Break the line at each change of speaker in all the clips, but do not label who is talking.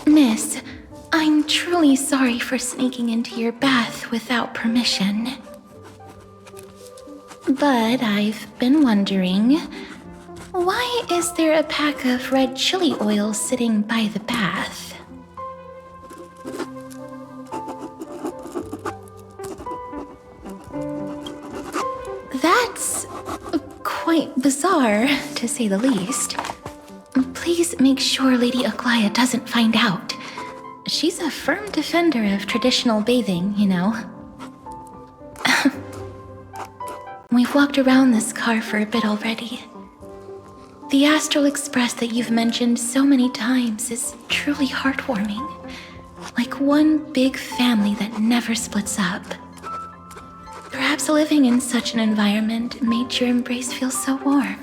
Miss, I'm truly sorry for sneaking into your bath without permission. But I've been wondering, why is there a pack of red chili oil sitting by the bath? That's quite bizarre, to say the least. Please make sure Lady Aglaya doesn't find out. She's a firm defender of traditional bathing, you know. We've walked around this car for a bit already. The Astral Express that you've mentioned so many times is truly heartwarming. Like one big family that never splits up. Perhaps living in such an environment made your embrace feel so warm.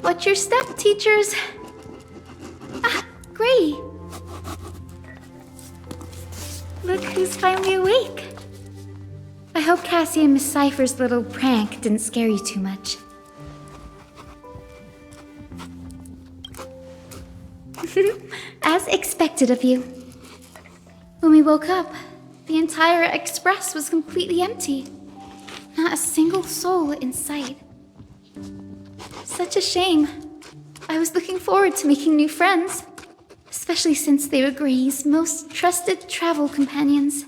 Watch your step, teachers. Ah, Gray. Look who's finally awake. I hope Cassie and Miss Cypher's little prank didn't scare you too much. As expected of you. When we woke up, the entire express was completely empty. Not a single soul in sight. Such a shame. I was looking forward to making new friends, especially since they were Gray's most trusted travel companions.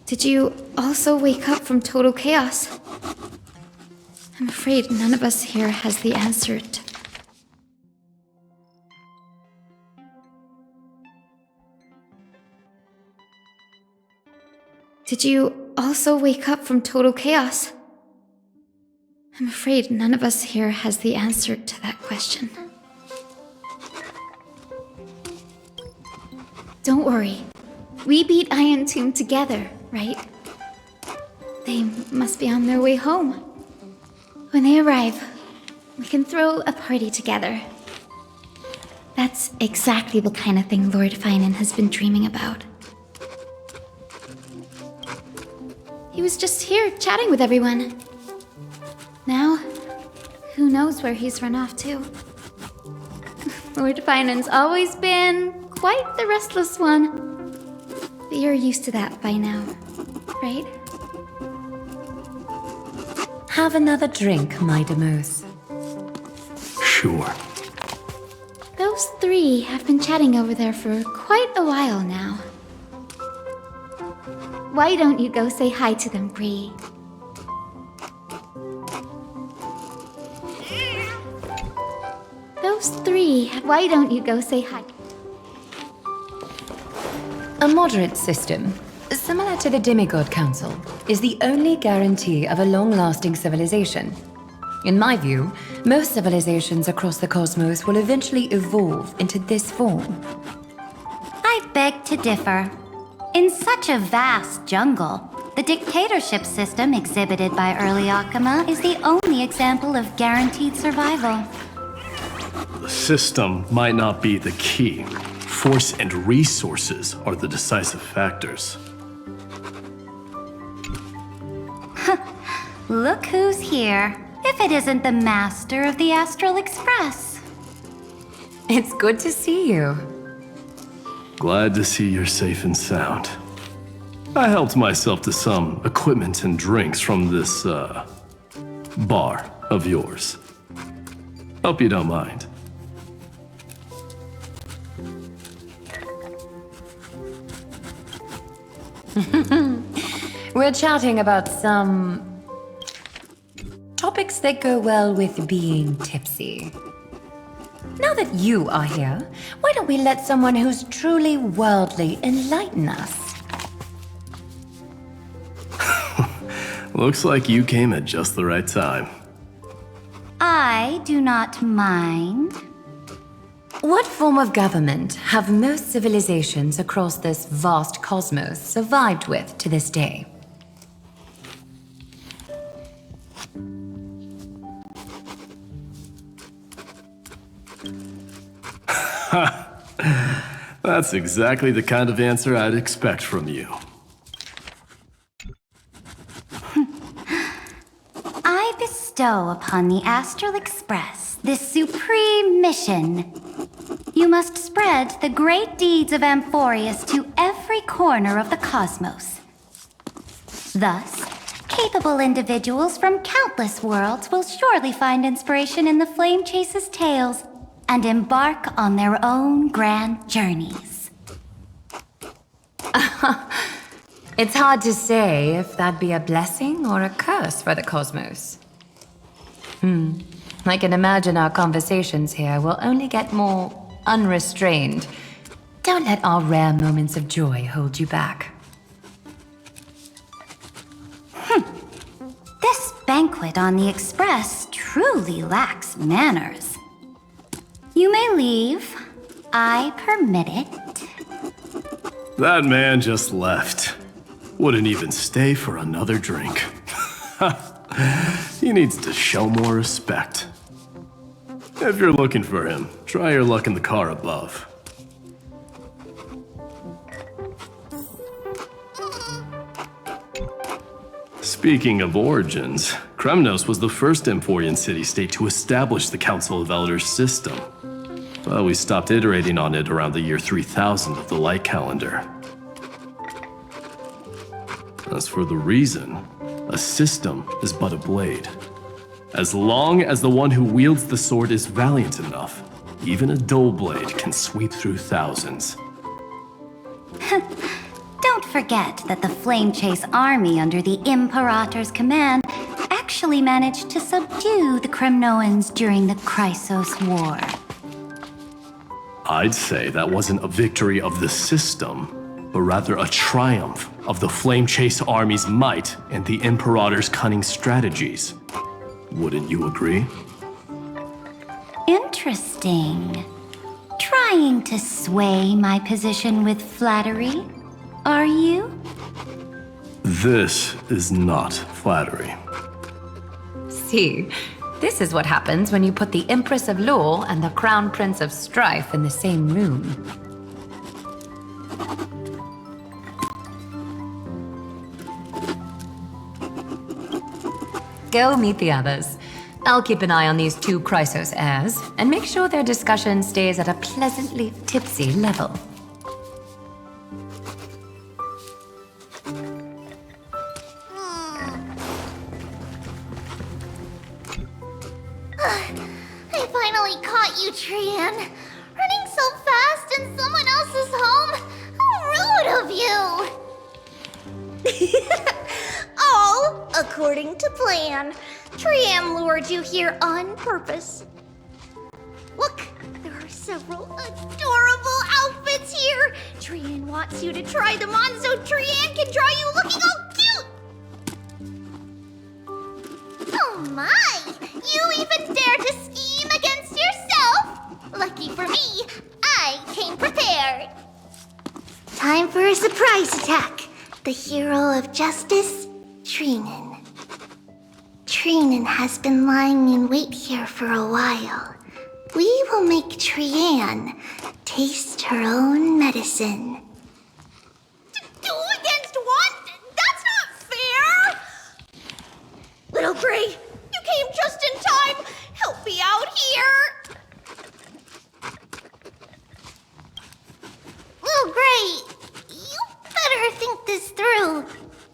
Did you also wake up from total chaos? I'm afraid none of us here has the answer to... Did you also wake up from total chaos? I'm afraid none of us here has the answer to that question. Don't worry. We beat Iron Tomb together, right? They must be on their way home. When they arrive, we can throw a party together. That's exactly the kind of thing Lord Finan has been dreaming about. He was just here chatting with everyone. Now, who knows where he's run off to? Lord Finan's always been quite the restless one. But you're used to that by now, right?
Have another drink, my Demos.
Sure.
Those three have been chatting over there for quite a while now. Why don't you go say hi to them, Bree? Those three, why don't you go say hi?
A moderate system, similar to the Demigod Council, is the only guarantee of a long-lasting civilization. In my view, most civilizations across the cosmos will eventually evolve into this form.
I beg to differ. In such a vast jungle, the dictatorship system exhibited by early Akama is the only example of guaranteed survival.
The system might not be the key. Force and resources are the decisive factors.
Look who's here, if it isn't the master of the Astral Express.
It's good to see you.
Glad to see you're safe and sound. I helped myself to some equipment and drinks from this, bar of yours. Hope you don't mind.
We're chatting about some topics that go well with being tipsy. Now that you are here, why don't we let someone who's truly worldly enlighten us?
Looks like you came at just the right time.
I do not mind.
What form of government have most civilizations across this vast cosmos survived with to this day?
That's exactly the kind of answer I'd expect from you.
I bestow upon the Astral Express this supreme mission. You must spread the great deeds of Amphorius to every corner of the cosmos. Thus, capable individuals from countless worlds will surely find inspiration in the Flame Chase's tales and embark on their own grand journeys.
It's hard to say if that'd be a blessing or a curse for the cosmos. I can imagine our conversations here will only get more unrestrained. Don't let our rare moments of joy hold you back.
This banquet on the Express truly lacks manners. You may leave. I permit it.
That man just left. Wouldn't even stay for another drink. He needs to show more respect. If you're looking for him, try your luck in the car above. Speaking of origins, Kremnos was the first Emphorian city-state to establish the Council of Elders system. But we stopped iterating on it around the year 3000 of the Light Calendar. As for the reason, a system is but a blade. As long as the one who wields the sword is valiant enough, even a dull blade can sweep through thousands.
Don't forget that the Flame Chase army under the Imperator's command actually managed to subdue the Kremnoans during the Chrysos War.
I'd say that wasn't a victory of the system, but rather a triumph of the Flame Chase army's might and the Imperator's cunning strategies. Wouldn't you agree?
Interesting. Trying to sway my position with flattery, are you?
This is not flattery.
See, this is what happens when you put the Empress of Law and the Crown Prince of Strife in the same room. Go meet the others. I'll keep an eye on these two Chrysos heirs and make sure their discussion stays at a pleasantly tipsy level.
I finally caught you, Trian. Running so fast in someone else's home? How rude of you! All according to plan. Trian lured you here on purpose. Look, there are several adorable outfits here. Trian wants you to try them on so Trian can draw you looking all cute. Oh my! You even dare to scheme against yourself? Lucky for me, I came prepared. Time for a surprise attack. The hero of justice, Trinan. Trinan has been lying in wait here for a while. We will make Trian taste her own medicine. Two against one? That's not fair! Little Gray, you came just in time. Help me out here. Little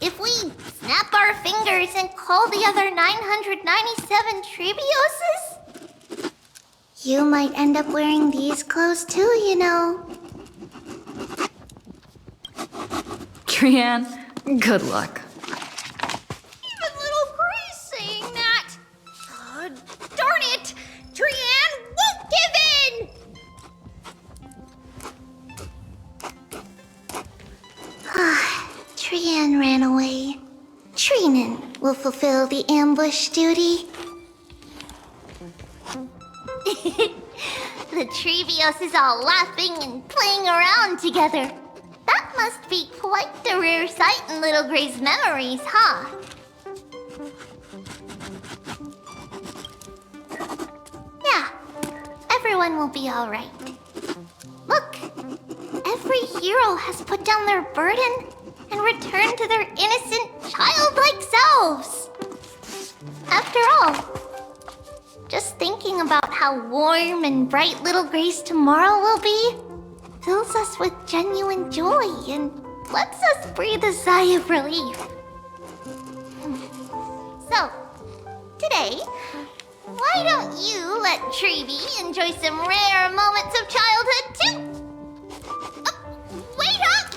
if we snap our fingers and call the other 997 Trivioses? You might end up wearing these clothes too, you know.
Trian, good luck.
Even little Gray's saying that. Darn it! Trian won't give in! Trian ran away. Trinin will fulfill the ambush duty. The Trevios is all laughing and playing around together. That must be quite the rare sight in Little Gray's memories, huh? Yeah, everyone will be alright. Look, every hero has put down their burden and returned to their innocent, childlike selves. After all, just thinking about how warm and bright Little Gray's tomorrow will be fills us with genuine joy and lets us breathe a sigh of relief. So, today, why don't you let Trevi enjoy some rare moments of childhood too? Wait up!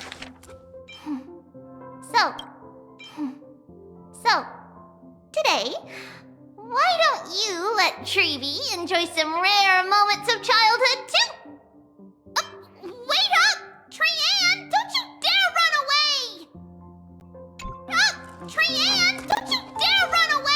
So, today, why don't you let Trevi enjoy some rare moments of childhood too? Wait up! Trian, don't you dare run away! Up! Trian, don't you dare run away!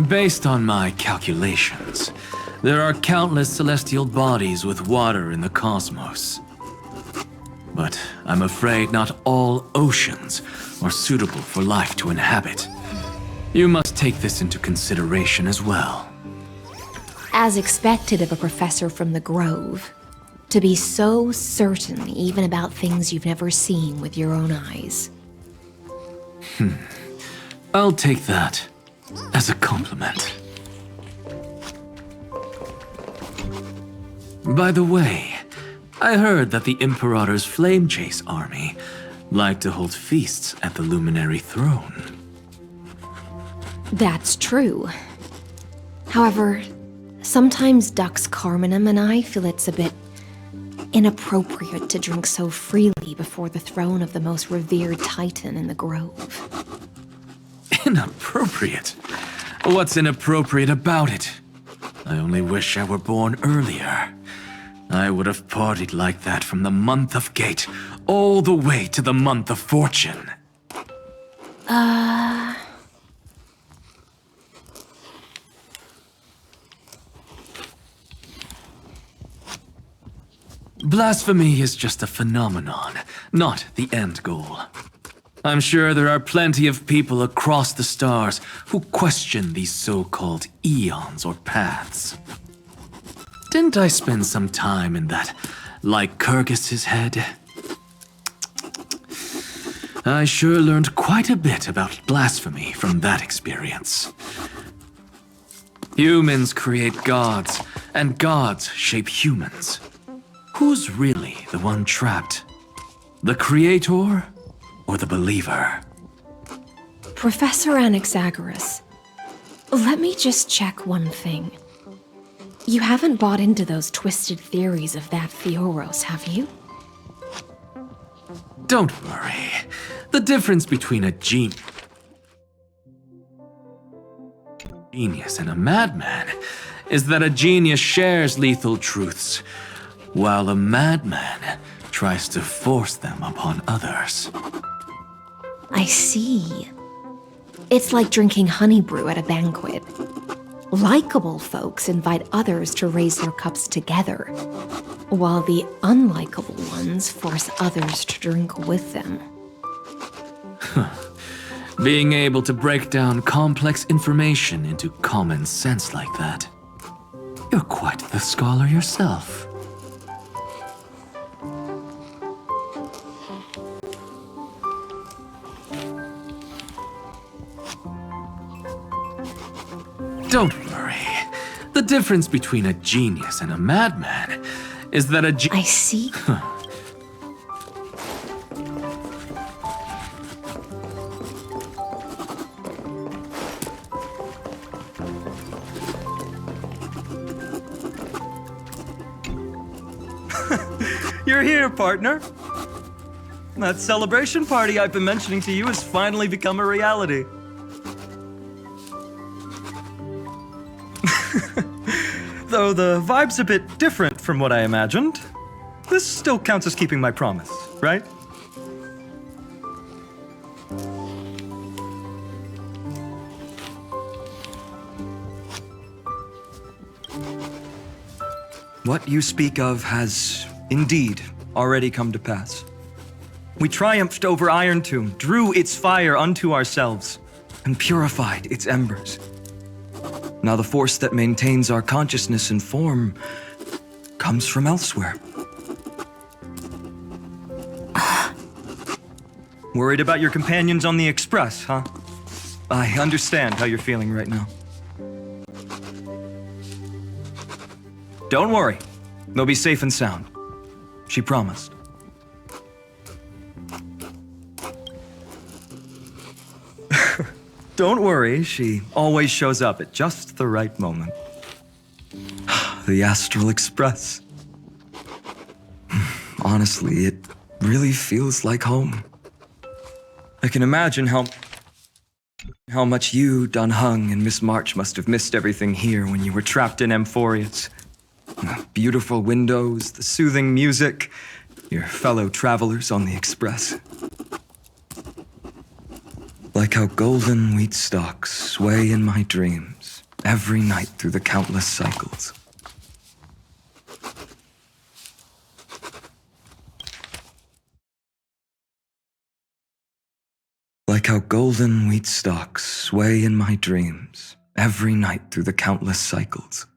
Based on my calculations, there are countless celestial bodies with water in the cosmos. But I'm afraid not all oceans are suitable for life to inhabit. You must take this into consideration as well.
As expected of a professor from the Grove, to be so certain even about things you've never seen with your own eyes.
I'll take that as a compliment. By the way, I heard that the Imperator's Flame Chase army like to hold feasts at the Luminary Throne.
That's true. However, sometimes Dux Carminum and I feel it's a bit inappropriate to drink so freely before the throne of the most revered titan in the Grove.
Inappropriate? What's inappropriate about it? I only wish I were born earlier. I would have partied like that from the month of Gate all the way to the month of Fortune. Blasphemy is just a phenomenon, not the end goal. I'm sure there are plenty of people across the stars who question these so-called eons or paths. Didn't I spend some time in that Lycurgus's head? I sure learned quite a bit about blasphemy from that experience. Humans create gods, and gods shape humans. Who's really the one trapped? The creator or the believer?
Professor Anaxagoras, let me just check one thing. You haven't bought into those twisted theories of that Theoros, have you?
Don't worry. The difference between a genius and a madman is that a genius shares lethal truths, while a madman tries to force them upon others.
I see. It's like drinking honey brew at a banquet. Likeable folks invite others to raise their cups together, while the unlikable ones force others to drink with them.
Being able to break down complex information into common sense like that. You're quite the scholar yourself. Don't worry. The difference between a genius and a madman is that
I see.
You're here, partner. That celebration party I've been mentioning to you has finally become a reality. Though the vibe's a bit different from what I imagined, this still counts as keeping my promise, right? What you speak of has indeed already come to pass. We triumphed over Iron Tomb, drew its fire unto ourselves, and purified its embers. Now the force that maintains our consciousness and form comes from elsewhere. Worried about your companions on the Express, huh? I understand how you're feeling right now. Don't worry. They'll be safe and sound. She promised. Don't worry, she always shows up at just the right moment. The Astral Express. Honestly, it really feels like home. I can imagine how much you, Dun Hung, and Miss March must have missed everything here when you were trapped in Amphorius. The beautiful windows, the soothing music, your fellow travelers on the Express. Like how golden wheat stalks sway in my dreams every night through the countless cycles. Like how golden wheat stalks sway in my dreams every night through the countless cycles.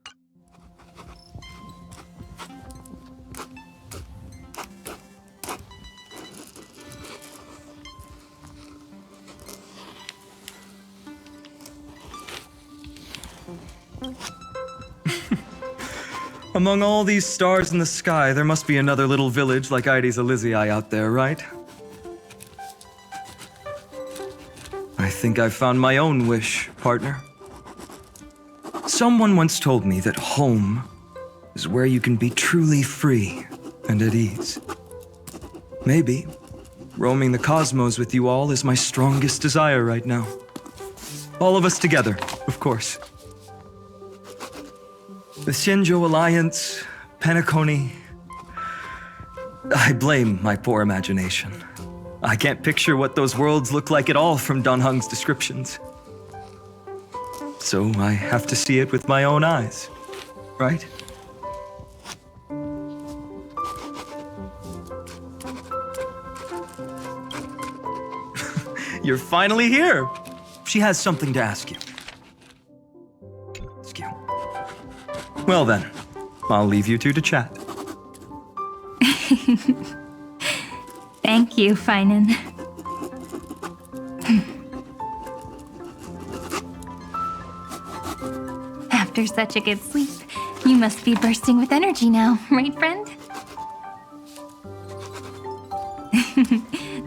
Among all these stars in the sky, there must be another little village like Ides Elysiae out there, right? I think I found my own wish, partner. Someone once told me that home is where you can be truly free and at ease. Maybe roaming the cosmos with you all is my strongest desire right now. All of us together, of course. The Shinjo Alliance, Penacony. I blame my poor imagination. I can't picture what those worlds look like at all from Dun Hung's descriptions. So I have to see it with my own eyes, right? You're finally here. She has something to ask you. Well then, I'll leave you two to chat.
Thank you, Finan. After such a good sleep, you must be bursting with energy now, right, friend?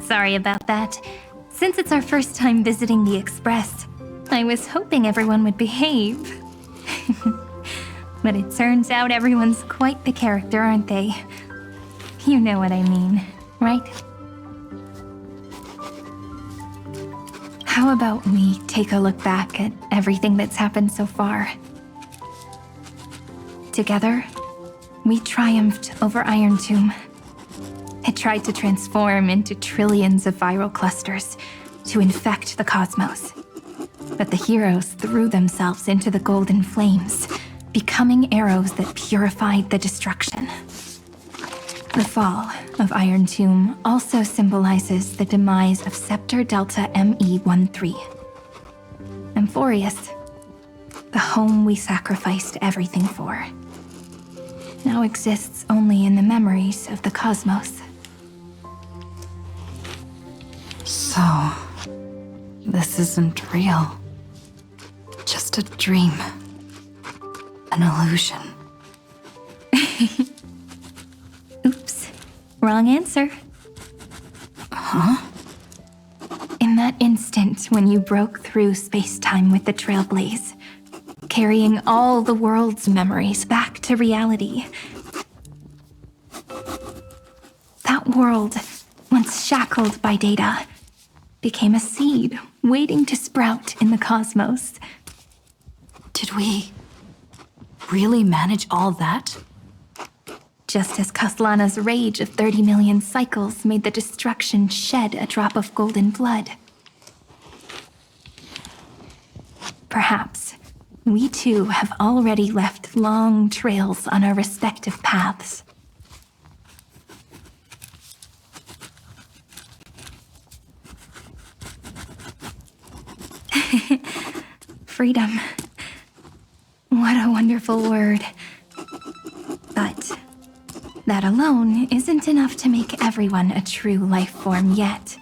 Sorry about that. Since it's our first time visiting the Express, I was hoping everyone would behave. But it turns out everyone's quite the character, aren't they? You know what I mean, right? How about we take a look back at everything that's happened so far? Together, we triumphed over Iron Tomb. It tried to transform into trillions of viral clusters to infect the cosmos. But the heroes threw themselves into the golden flames, becoming arrows that purified the destruction. The fall of Iron Tomb also symbolizes the demise of Scepter Delta ME-13. Amphorius, the home we sacrificed everything for, now exists only in the memories of the cosmos.
So, this isn't real. Just a dream. An illusion.
Oops, wrong answer.
Huh?
In that instant when you broke through space-time with the Trailblaze, carrying all the world's memories back to reality, that world, once shackled by data, became a seed waiting to sprout in the cosmos.
Did we really manage all that?
Just as Kaslana's rage of 30 million cycles made the destruction shed a drop of golden blood. Perhaps we too have already left long trails on our respective paths. Freedom. What a wonderful word. But that alone isn't enough to make everyone a true life form yet.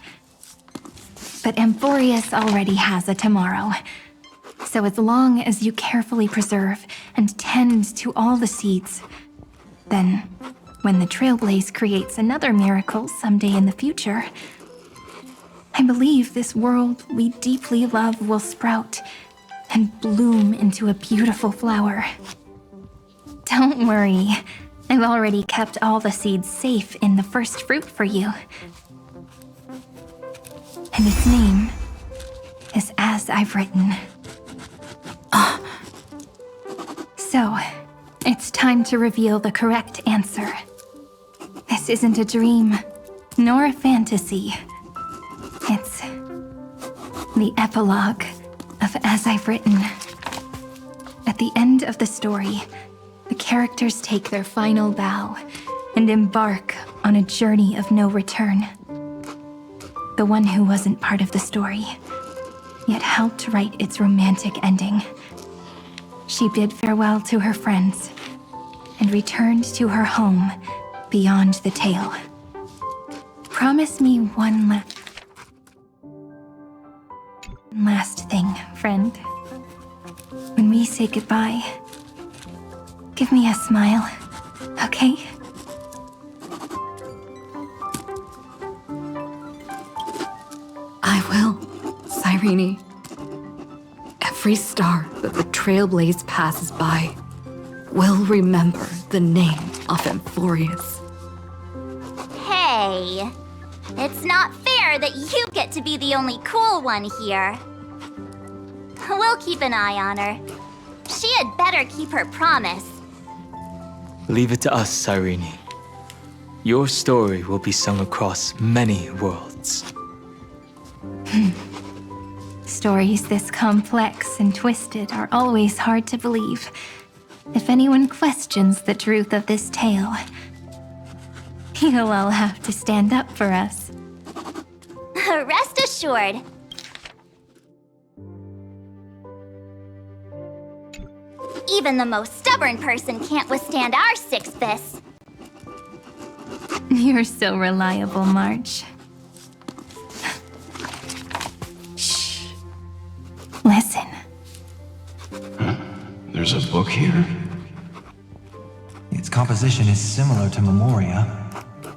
But Amphorius already has a tomorrow. So as long as you carefully preserve and tend to all the seeds, then when the Trailblaze creates another miracle someday in the future, I believe this world we deeply love will sprout and bloom into a beautiful flower. Don't worry, I've already kept all the seeds safe in the first fruit for you. And its name is As I've Written. So, it's time to reveal the correct answer. This isn't a dream, nor a fantasy. It's the epilogue of As I've Written. At the end of the story, the characters take their final bow and embark on a journey of no return. The one who wasn't part of the story, yet helped write its romantic ending. She bid farewell to her friends and returned to her home beyond the tale. Promise me one last thing, friend. When we say goodbye, give me a smile, okay?
I will, Cyrene. Every star that the Trailblaze passes by will remember the name of Amphorius.
Hey, it's not fair that you get to be the only cool one here. We'll keep an eye on her. She had better keep her promise.
Leave it to us, Cyrene. Your story will be sung across many worlds.
Stories this complex and twisted are always hard to believe. If anyone questions the truth of this tale, you'll all have to stand up for us.
Rest assured. Even the most stubborn person can't withstand our six fists.
You're so reliable, March. Shh. Listen.
There's a book here?
Its composition is similar to Memoria,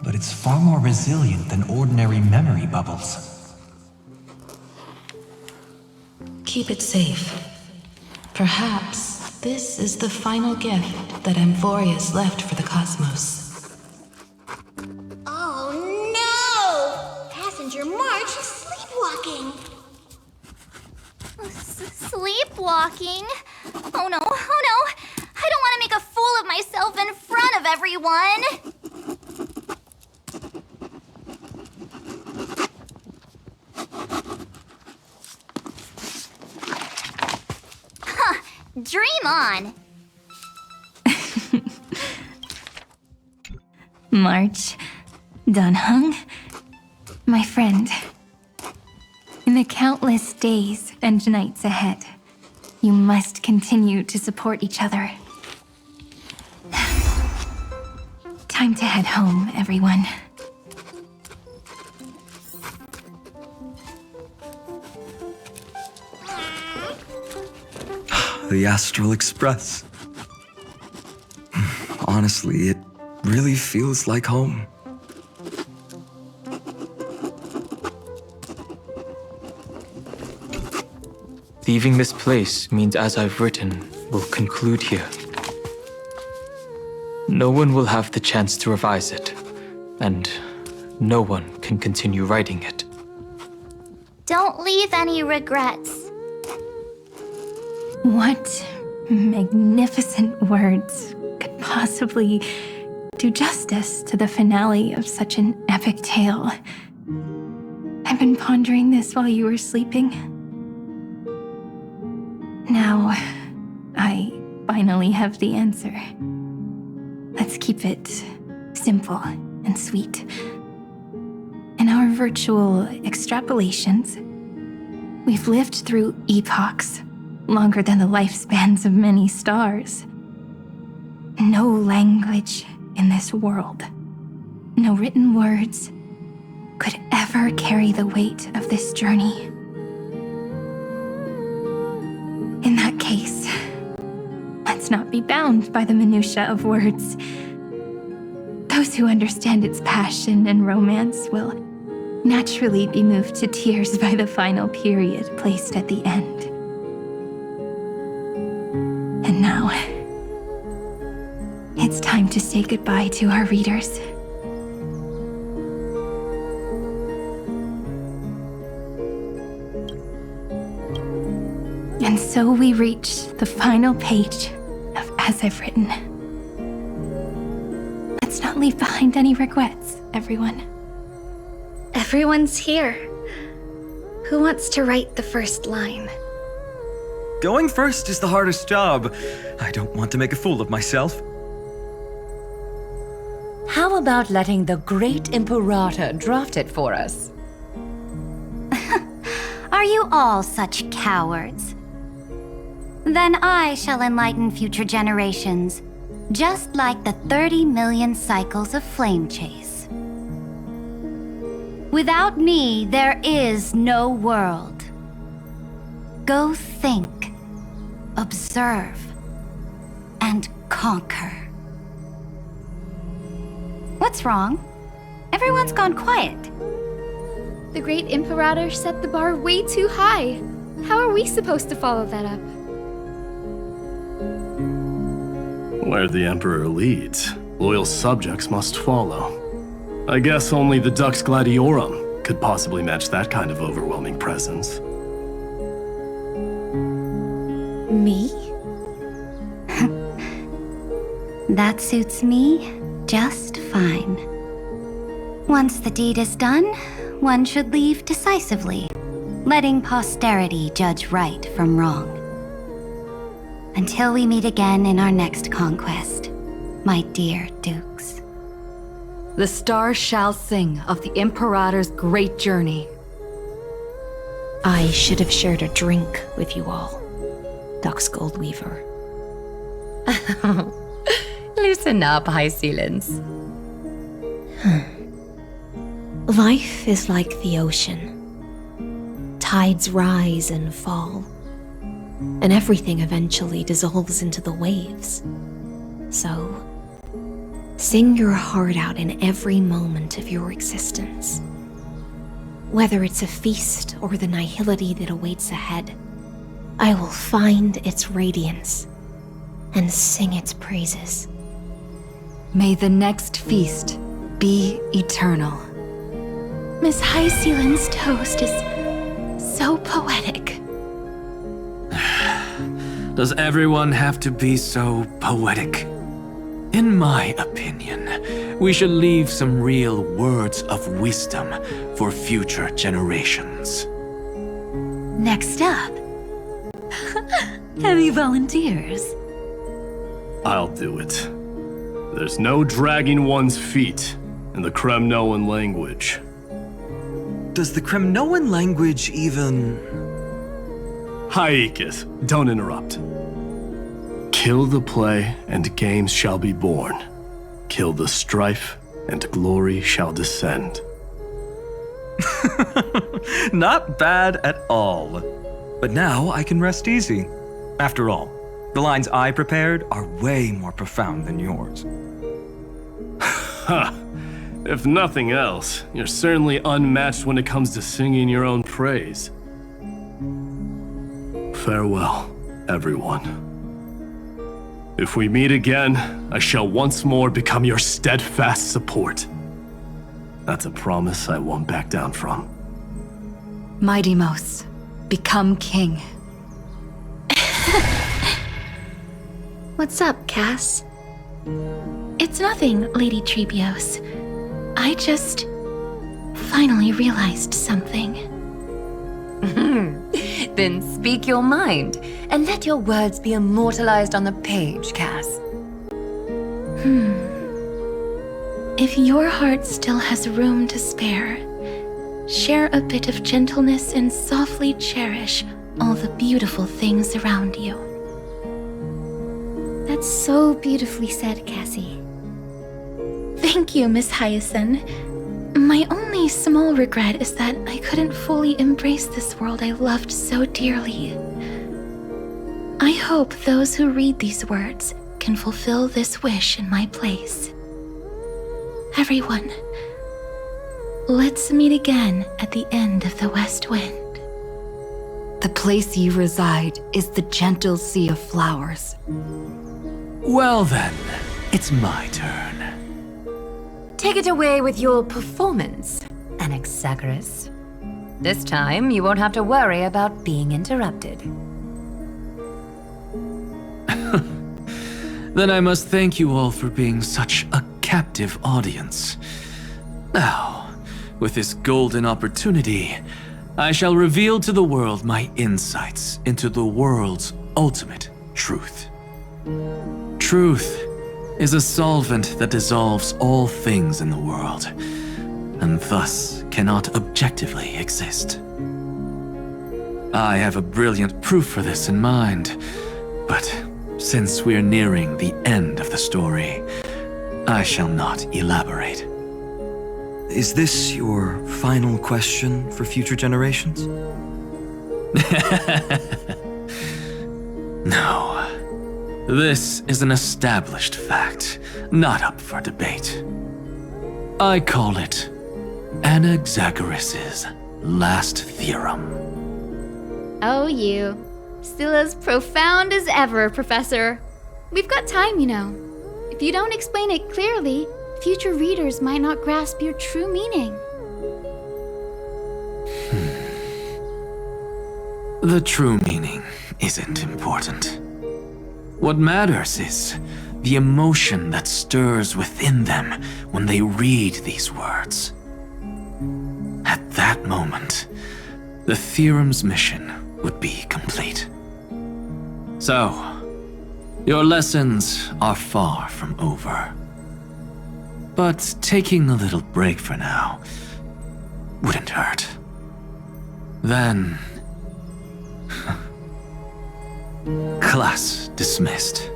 but it's far more resilient than ordinary memory bubbles.
Keep it safe. Perhaps this is the final gift that Amphorius left for the cosmos.
Oh no! Passenger March is sleepwalking. Sleepwalking? Oh no, oh no! I don't want to make a fool of myself in front of everyone! Huh, dream on!
March, Dunhung, my friend. In the countless days and nights ahead, you must continue to support each other. Time to head home, everyone.
The Astral Express. Honestly, it really feels like home.
Leaving this place means as I've written will conclude here. No one will have the chance to revise it, and no one can continue writing it.
Don't leave any regrets.
What magnificent words could possibly do justice to the finale of such an epic tale? I've been pondering this while you were sleeping. Now, I finally have the answer. Let's keep it simple and sweet. In our virtual extrapolations, we've lived through epochs longer than the lifespans of many stars. No language in this world, no written words, could ever carry the weight of this journey. In that case, let's not be bound by the minutiae of words. Those who understand its passion and romance will naturally be moved to tears by the final period placed at the end. And now, it's time to say goodbye to our readers. And so we reach the final page of As I've Written. Let's not leave behind any regrets, everyone.
Everyone's here. Who wants to write the first line?
Going first is the hardest job. I don't want to make a fool of myself.
How about letting the great Imperator draft it for us?
Are you all such cowards? Then I shall enlighten future generations, just like the 30 million cycles of flame chase. Without me, there is no world. Go think, observe, and conquer. What's wrong? Everyone's gone quiet.
The great Imperator set the bar way too high. How are we supposed to follow that up?
Where the Emperor leads, loyal subjects must follow. I guess only the Dux Gladiorum could possibly match that kind of overwhelming presence.
Me?
That suits me just fine. Once the deed is done, one should leave decisively, letting posterity judge right from wrong. Until we meet again in our next conquest, my dear dukes.
The stars shall sing of the Imperator's great journey.
I should have shared a drink with you all, Dux Goldweaver.
Loosen up, High Ceilings.
Life is like the ocean. Tides rise and fall, and everything eventually dissolves into the waves. So, sing your heart out in every moment of your existence. Whether it's a feast or the nihility that awaits ahead, I will find its radiance and sing its praises.
May the next feast be eternal.
Miss High Ceiling's toast is so poetic.
Does everyone have to be so poetic? In my opinion, we should leave some real words of wisdom for future generations.
Next up, any volunteers?
I'll do it. There's no dragging one's feet in the Kremnoan language.
Does the Kremnoan language even...
Haikis, don't interrupt. Kill the play, and games shall be born. Kill the strife, and glory shall descend.
Not bad at all. But now I can rest easy. After all, the lines I prepared are way more profound than yours.
Ha! If nothing else, you're certainly unmatched when it comes to singing your own praise. Farewell, everyone. If we meet again, I shall once more become your steadfast support. That's a promise I won't back down from.
Mighty Mos, become king.
What's up, Cass? It's nothing, Lady Trebios. I just finally realized something.
Then speak your mind, and let your words be immortalized on the page, Cass.
If your heart still has room to spare, share a bit of gentleness and softly cherish all the beautiful things around you. That's so beautifully said, Cassie. Thank you, Miss Hyacinth. My only small regret is that I couldn't fully embrace this world I loved so dearly. I hope those who read these words can fulfill this wish in my place. Everyone, let's meet again at the end of the West Wind.
The place you reside is the gentle sea of flowers.
Well then, it's my turn.
Take it away with your performance, Anaxagoras. This time, you won't have to worry about being interrupted.
Then I must thank you all for being such a captive audience. Now, with this golden opportunity, I shall reveal to the world my insights into the world's ultimate truth. Truth is a solvent that dissolves all things in the world, and thus cannot objectively exist. I have a brilliant proof for this in mind, but since we're nearing the end of the story, I shall not elaborate.
Is this your final question for future generations?
No. This is an established fact, not up for debate. I call it Anaxagoras' last theorem.
Oh, you. Still as profound as ever, Professor. We've got time, you know. If you don't explain it clearly, future readers might not grasp your true meaning.
The true meaning isn't important. What matters is the emotion that stirs within them when they read these words. At that moment, the theorem's mission would be complete. So, your lessons are far from over. But taking a little break for now wouldn't hurt. Then... class dismissed.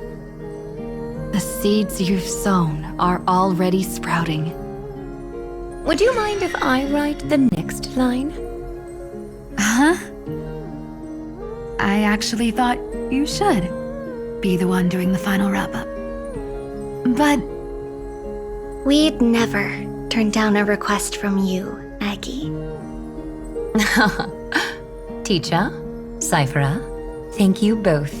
The seeds you've sown are already sprouting. Would you mind if I write the next line?
Huh? I actually thought you should be the one doing the final wrap-up. But
We'd never turn down a request from you, Aggie.
Teacher, Cyphera, thank you both.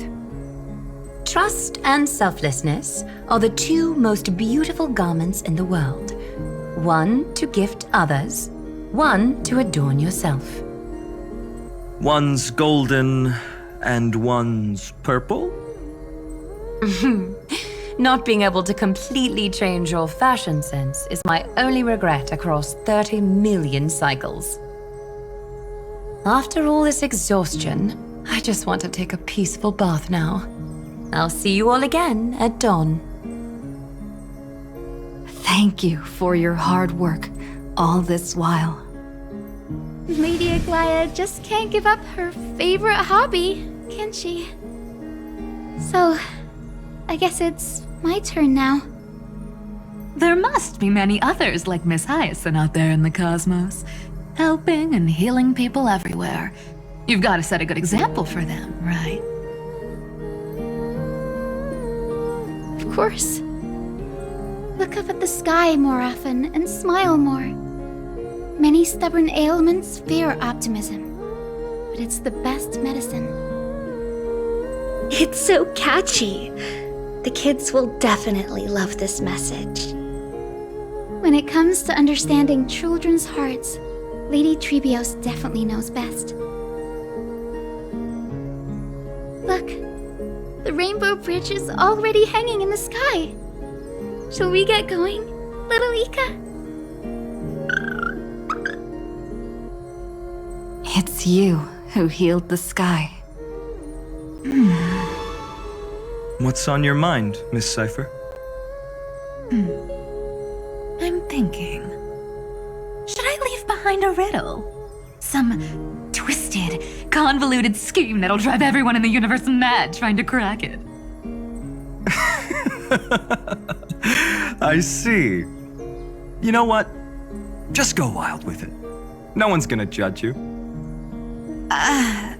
Trust and selflessness are the two most beautiful garments in the world. One to gift others, one to adorn yourself.
One's golden and one's purple?
Not being able to completely change your fashion sense is my only regret across 30 million cycles. After all this exhaustion, I just want to take a peaceful bath now. I'll see you all again at dawn.
Thank you for your hard work all this while.
Lady Aglaia just can't give up her favorite hobby, can she? So, I guess it's my turn now.
There must be many others like Miss Hyacinth out there in the cosmos, helping and healing people everywhere. You've got to set a good example for them, right?
Of course. Look up at the sky more often and smile more. Many stubborn ailments fear optimism, but it's the best medicine.
It's so catchy. The kids will definitely love this message.
When it comes to understanding children's hearts, Lady Trebios definitely knows best. Look, the rainbow bridge is already hanging in the sky. Shall we get going, little Ika?
It's you who healed the sky.
What's on your mind, Miss Cipher?
I'm thinking. Should I leave behind a riddle? Some twisted, convoluted scheme that'll drive everyone in the universe mad trying to crack it.
I see. You know what? Just go wild with it. No one's gonna judge you.
Oh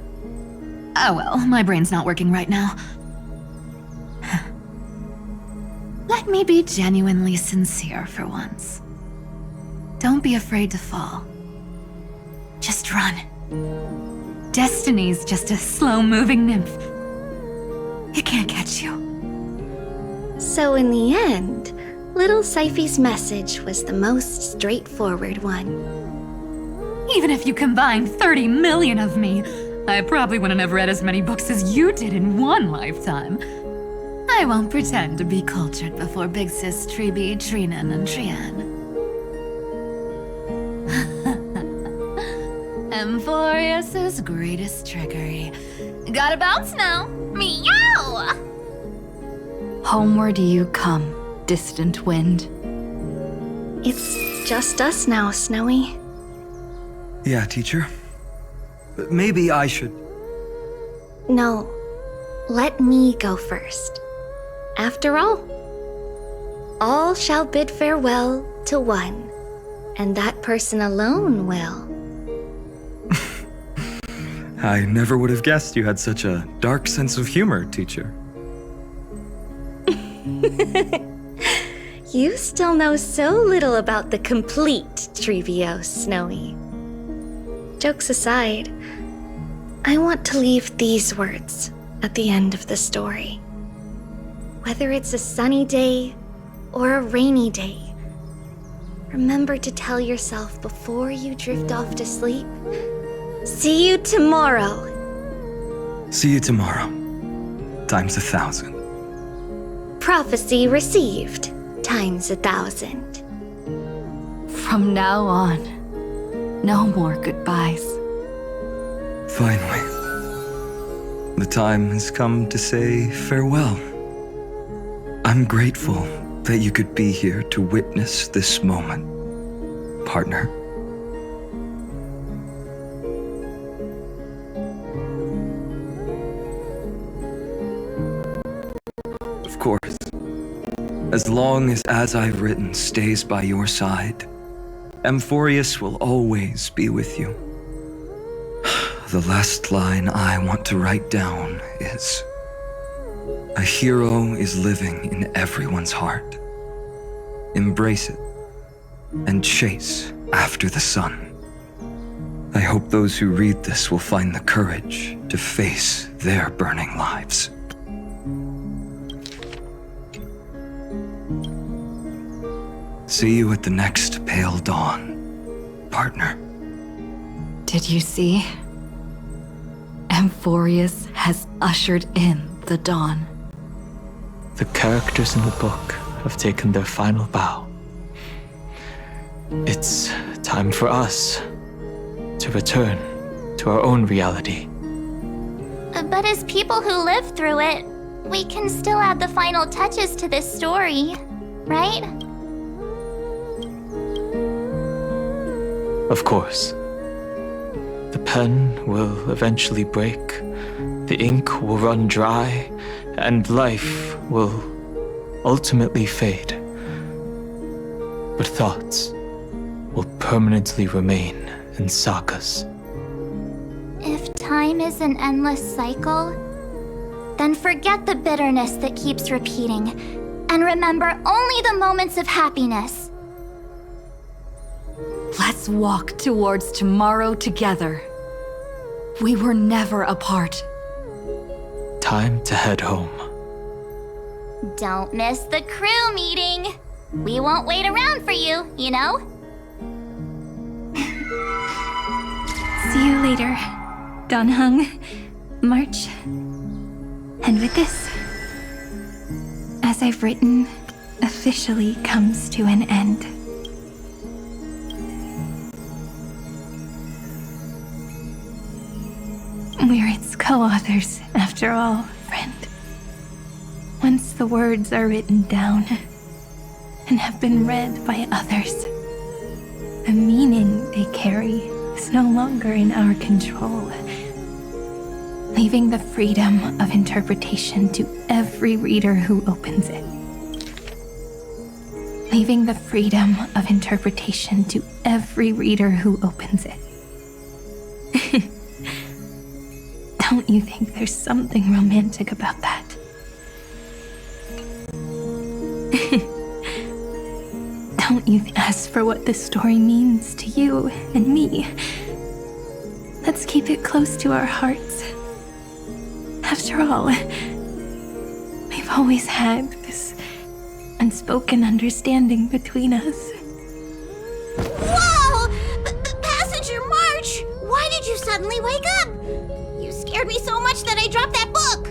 well, my brain's not working right now. Let me be genuinely sincere for once. Don't be afraid to fall. Just run. Destiny's just a slow-moving nymph. It can't catch you.
So in the end, little Syphy's message was the most straightforward one.
Even if you combined 30 million of me, I probably wouldn't have read as many books as you did in one lifetime. I won't pretend to be cultured before Big Sis Treeby, Trinan, and Trian. Emphorius's greatest trickery. Gotta bounce now.
Meow!
Homeward you come, distant wind.
It's just us now, Snowy.
Yeah, teacher. But maybe I should.
No, let me go first. After all shall bid farewell to one, and that person alone will.
I never would have guessed you had such a dark sense of humor, teacher.
You still know so little about the complete Trebios, Snowy. Jokes aside, I want to leave these words at the end of the story. Whether it's a sunny day or a rainy day, remember to tell yourself before you drift off to sleep, see you tomorrow.
See you tomorrow. Times 1,000.
Prophecy received, times 1,000.
From now on, no more goodbyes.
Finally. The time has come to say farewell. I'm grateful that you could be here to witness this moment, partner. Of course, as long as I've written stays by your side, Emphorius will always be with you. The last line I want to write down is, a hero is living in everyone's heart. Embrace it and chase after the sun. I hope those who read this will find the courage to face their burning lives. See you at the next pale dawn, partner.
Did you see? Emphorius has ushered in the dawn.
The characters in the book have taken their final bow. It's time for us to return to our own reality.
But as people who lived through it, we can still add the final touches to this story, right?
of course. The pen will eventually break, the ink will run dry, and life will ultimately fade. But thoughts will permanently remain in sagas.
If time is an endless cycle, then forget the bitterness that keeps repeating, and remember only the moments of happiness.
Let's walk towards tomorrow together. We were never apart.
Time to head home.
Don't miss the crew meeting. We won't wait around for you, you know?
See you later, Donhung, March. And with this, as I've written, officially comes to an end. We're its co-authors, after all, friend. Once the words are written down and have been read by others, the meaning they carry is no longer in our control, leaving the freedom of interpretation to every reader who opens it. Leaving the freedom of interpretation to every reader who opens it. Don't you think there's something romantic about that? Don't you ask for what this story means to you and me? Let's keep it close to our hearts. After all, we've always had this unspoken understanding between us.
Whoa! Passenger March! Why did you suddenly wake up? You scared me so much that I dropped that book!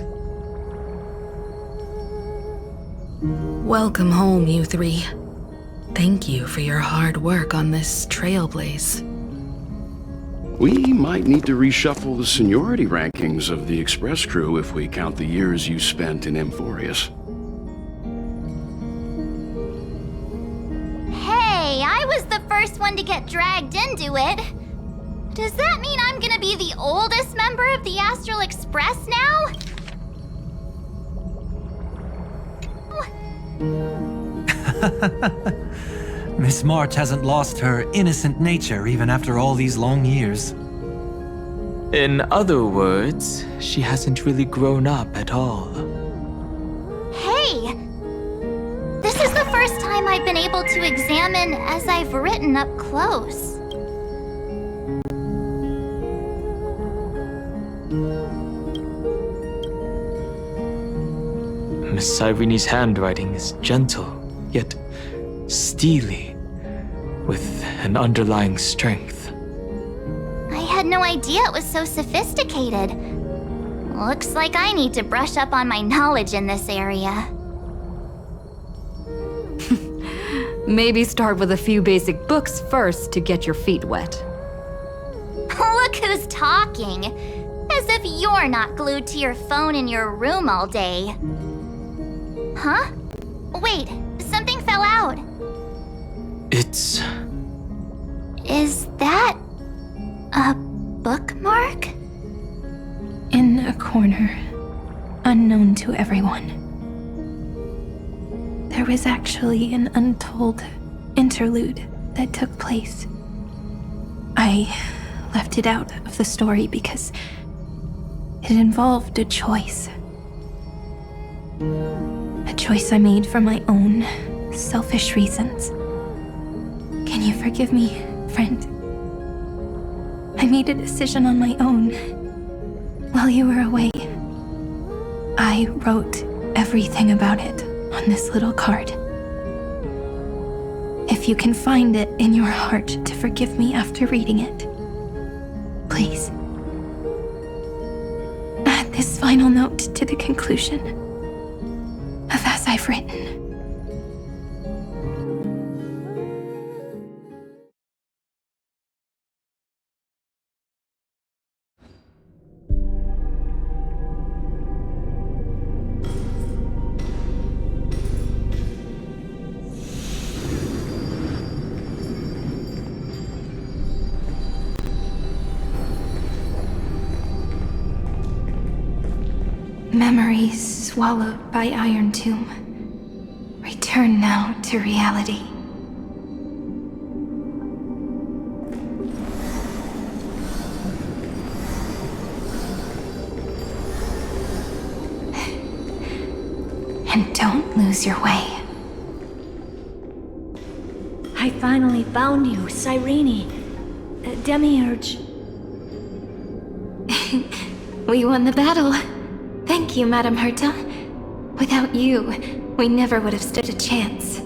Welcome home, you three. Thank you for your hard work on this trailblaze.
We might need to reshuffle the seniority rankings of the Express crew if we count the years you spent in Amphorius.
Hey, I was the first one to get dragged into it. Does that mean I'm gonna be the oldest member of the Astral Express now?
Miss March hasn't lost her innocent nature even after all these long years.
In other words, she hasn't really grown up at all.
Hey! This is the first time I've been able to examine as I've written up close.
Miss Irene's handwriting is gentle, yet steely, with an underlying strength.
I had no idea it was so sophisticated. Looks like I need to brush up on my knowledge in this area.
Maybe start with a few basic books first to get your feet wet.
Look who's talking. As if you're not glued to your phone in your room all day. Huh? Wait, something fell out.
It's...
Is that a bookmark?
In a corner, unknown to everyone, there was actually an untold interlude that took place. I left it out of the story because it involved a choice. A choice I made for my own selfish reasons. Can you forgive me, friend? I made a decision on my own. While you were away, I wrote everything about it on this little card. If you can find it in your heart to forgive me after reading it, please. Add this final note to the conclusion of As I've Written. Memories swallowed by Iron Tomb. Return now to reality. And don't lose your way.
I finally found you, Cyrene. Demiurge.
We won the battle. Thank you, Madame Herta. Without you, we never would have stood a chance.